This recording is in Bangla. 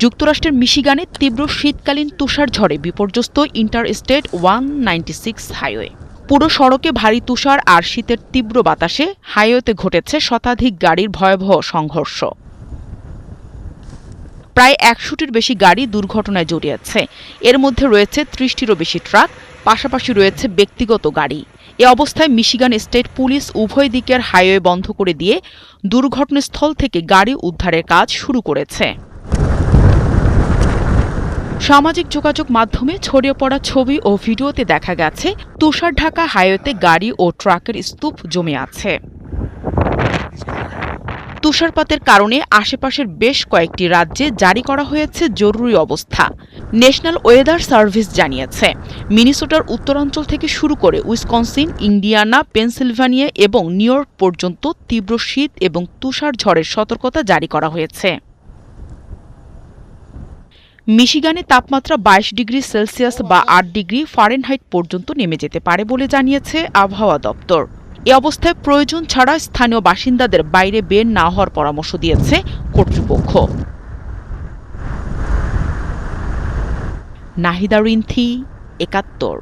যুক্তরাষ্ট্রের মিশিগানে তীব্র শীতকালীন তুষারঝড়ে বিপর্যস্ত ইন্টারস্টেট 196 হাইওয়ে। পুরো সড়কে ভারী তুষার আর শীতের তীব্র বাতাসে হাইওয়েতে ঘটেছে শতাধিক গাড়ির ভয়াবহ সংঘর্ষ। প্রায় ১০০টির বেশি গাড়ি দুর্ঘটনায় জড়িয়েছে। এর মধ্যে রয়েছে ৩০টিরও বেশি ট্রাক, পাশাপাশি রয়েছে ব্যক্তিগত গাড়ি। এ অবস্থায় মিশিগান স্টেট পুলিশ উভয় দিকের হাইওয়ে বন্ধ করে দিয়ে দুর্ঘটনাস্থল থেকে গাড়ি উদ্ধারের কাজ শুরু করেছে। সামাজিক যোগাযোগ মাধ্যমে ছড়িয়ে পড়া ছবি ও ভিডিওতে দেখা গেছে তুষার ঢাকা হাইওয়েতে গাড়ি ও ট্রাকের স্তূপ জমে আছে। তুষারপাতের কারণে আশেপাশের বেশ কয়েকটি রাজ্যে জারি করা হয়েছে জরুরি অবস্থা। ন্যাশনাল ওয়েদার সার্ভিস জানিয়েছে, মিনেসোটার উত্তরাঞ্চল থেকে শুরু করে উইসকনসিন, ইন্ডিয়ানা, পেনসিলভানিয়া এবং নিউ ইয়র্ক পর্যন্ত তীব্র শীত এবং তুষার ঝড়ের সতর্কতা জারি করা হয়েছে। মিশিগানে তাপমাত্রা ২২ ডিগ্রি সেলসিয়াস বা ৮ ডিগ্রি ফারেনহাইট পর্যন্ত নেমে যেতে পারে বলে জানিয়েছে আবহাওয়া দপ্তর। এ অবস্থায় প্রয়োজন ছাড়া স্থানীয় বাসিন্দাদের বাইরে বের না হওয়ার পরামর্শ দিয়েছে কর্তৃপক্ষ। নাহিদা রিন্থি, ৭১।